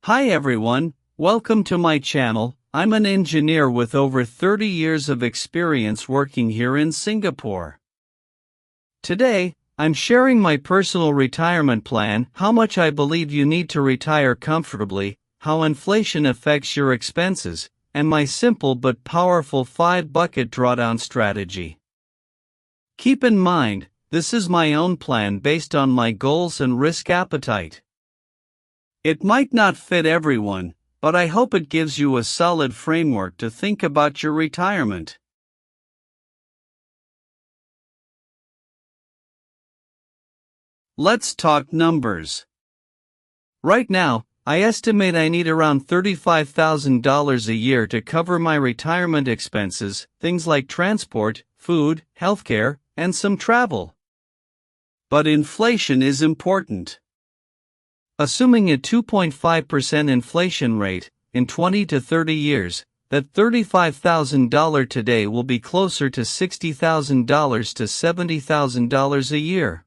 Hi everyone, welcome to my channel. I'm an engineer with over 30 years of experience working here in Singapore. Today, I'm sharing my personal retirement plan, how much I believe you need to retire comfortably, how inflation affects your expenses, and my simple but powerful 5-bucket drawdown strategy. Keep in mind, this is my own plan based on my goals and risk appetite. It might not fit everyone, but I hope it gives you a solid framework to think about your retirement. Let's talk numbers. Right now, I estimate I need around $35,000 a year to cover my retirement expenses, things like transport, food, healthcare, and some travel. But inflation is important. Assuming a 2.5% inflation rate, in 20 to 30 years, that $35,000 today will be closer to $60,000 to $70,000 a year.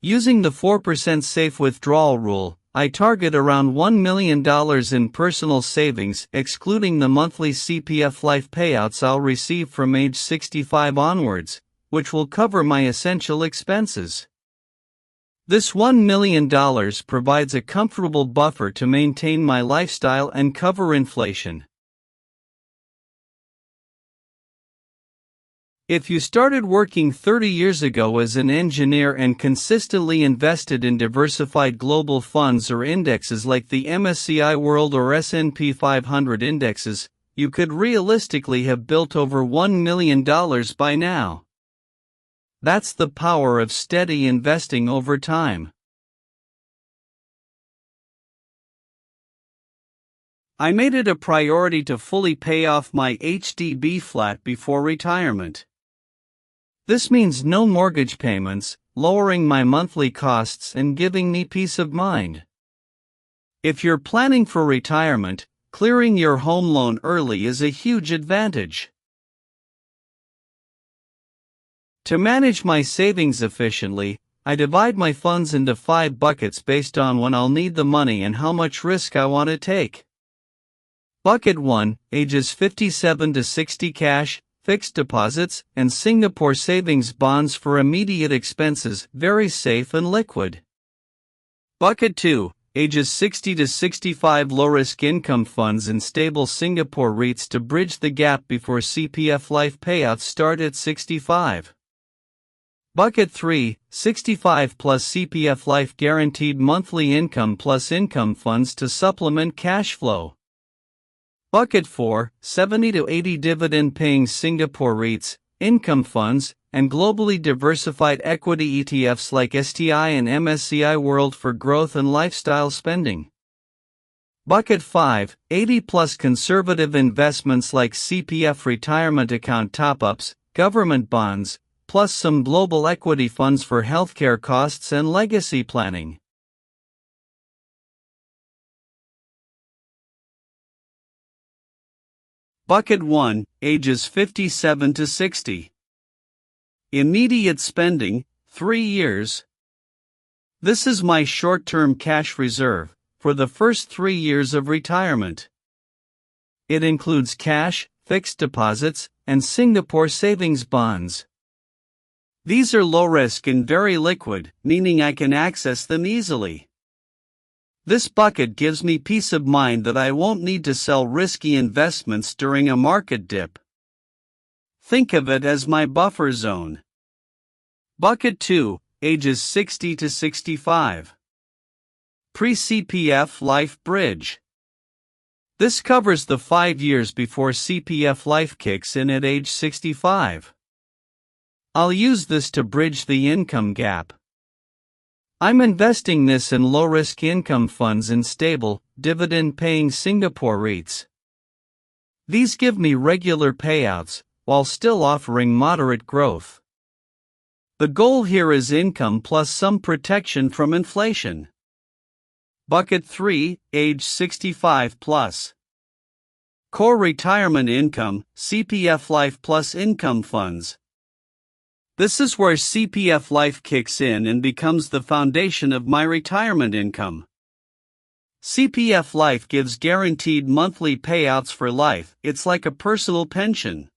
Using the 4% safe withdrawal rule, I target around $1 million in personal savings, excluding the monthly CPF LIFE payouts I'll receive from age 65 onwards, which will cover my essential expenses. This $1 million provides a comfortable buffer to maintain my lifestyle and cover inflation. If you started working 30 years ago as an engineer and consistently invested in diversified global funds or indexes like the MSCI World or S&P 500 indexes, you could realistically have built over $1 million by now. That's the power of steady investing over time. I made it a priority to fully pay off my HDB flat before retirement. This means no mortgage payments, lowering my monthly costs and giving me peace of mind. If you're planning for retirement, clearing your home loan early is a huge advantage. To manage my savings efficiently, I divide my funds into 5 buckets based on when I'll need the money and how much risk I want to take. Bucket 1, ages 57 to 60 cash, fixed deposits, and Singapore savings bonds for immediate expenses, very safe and liquid. Bucket 2, ages 60 to 65 low-risk income funds and stable Singapore REITs to bridge the gap before CPF LIFE payouts start at 65. Bucket 3, 65 plus CPF LIFE guaranteed monthly income plus income funds to supplement cash flow. Bucket 4, 70 to 80 dividend-paying Singapore REITs, income funds, and globally diversified equity ETFs like STI and MSCI World for growth and lifestyle spending. Bucket 5, 80 plus conservative investments like CPF retirement account top-ups, government bonds, plus some global equity funds for healthcare costs and legacy planning. Bucket 1, ages 57 to 60. Immediate spending, 3 years. This is my short-term cash reserve for the first 3 years of retirement. It includes cash, fixed deposits, and Singapore savings bonds. These are low-risk and very liquid, meaning I can access them easily. This bucket gives me peace of mind that I won't need to sell risky investments during a market dip. Think of it as my buffer zone. Bucket 2, ages 60 to 65. Pre-CPF LIFE Bridge. This covers the 5 years before CPF LIFE kicks in at age 65. I'll use this to bridge the income gap. I'm investing this in low-risk income funds in stable, dividend-paying Singapore REITs. These give me regular payouts, while still offering moderate growth. The goal here is income plus some protection from inflation. Bucket 3, age 65 plus. Core retirement income, CPF LIFE plus income funds. This is where CPF LIFE kicks in and becomes the foundation of my retirement income. CPF Life gives guaranteed monthly payouts for life. It's like a personal pension.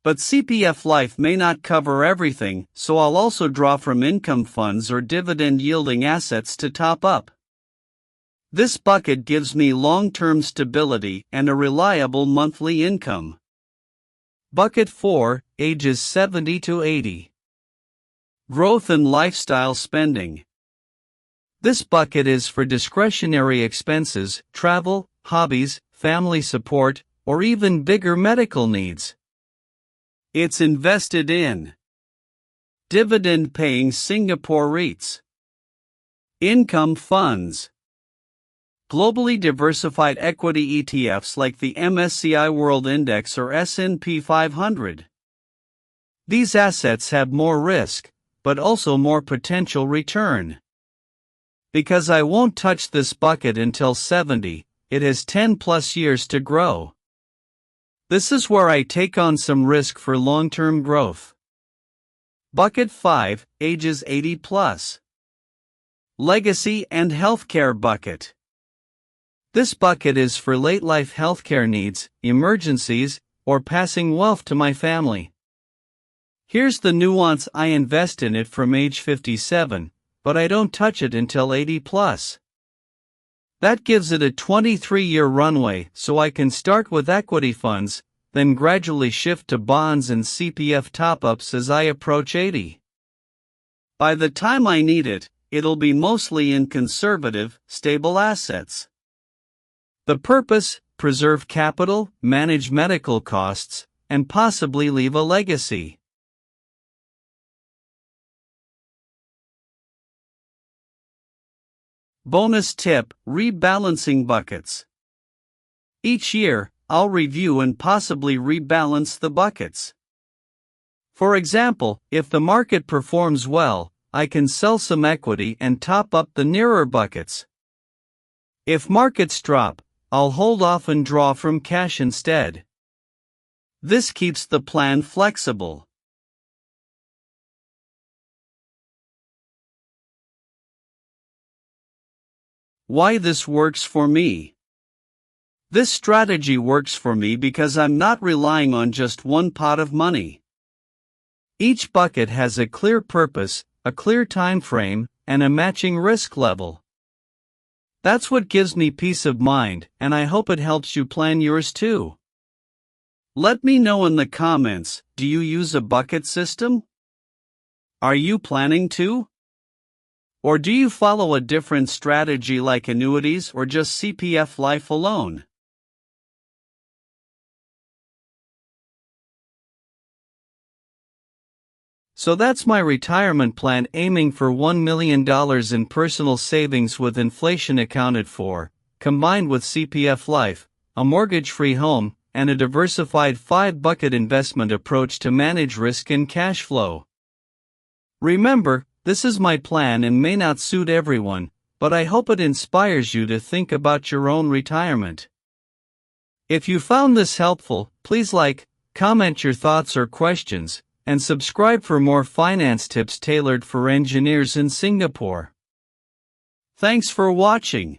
But CPF Life may not cover everything, so I'll also draw from income funds or dividend-yielding assets to top up. This bucket gives me long-term stability and a reliable monthly income. Bucket 4, ages 70 to 80. Growth and lifestyle spending. This bucket is for discretionary expenses, travel, hobbies, family support, or even bigger medical needs. It's invested in dividend-paying Singapore REITs, income funds, globally diversified equity ETFs like the MSCI World Index or S&P 500. These assets have more risk, but also more potential return. Because I won't touch this bucket until 70, it has 10 plus years to grow. This is where I take on some risk for long-term growth. Bucket 5, ages 80 plus. Legacy and healthcare bucket. This bucket is for late-life healthcare needs, emergencies, or passing wealth to my family. Here's the nuance: I invest in it from age 57, but I don't touch it until 80 plus. That gives it a 23-year runway, so I can start with equity funds, then gradually shift to bonds and CPF top-ups as I approach 80. By the time I need it, it'll be mostly in conservative, stable assets. The purpose: preserve capital, manage medical costs, and possibly leave a legacy. Bonus tip: rebalancing buckets. Each year, I'll review and possibly rebalance the buckets. For example, if the market performs well, I can sell some equity and top up the nearer buckets. If markets drop, I'll hold off and draw from cash instead. This keeps the plan flexible. Why this works for me. This strategy works for me because I'm not relying on just one pot of money. Each bucket has a clear purpose, a clear time frame, and a matching risk level. That's what gives me peace of mind, and I hope it helps you plan yours too. Let me know in the comments, do you use a bucket system? Are you planning to? Or do you follow a different strategy like annuities or just CPF Life alone? So that's my retirement plan, aiming for $1 million in personal savings with inflation accounted for, combined with CPF Life, a mortgage-free home, and a diversified 5-bucket investment approach to manage risk and cash flow. Remember, this is my plan and may not suit everyone, but I hope it inspires you to think about your own retirement. If you found this helpful, please like, comment your thoughts or questions, and subscribe for more finance tips tailored for engineers in Singapore. Thanks for watching.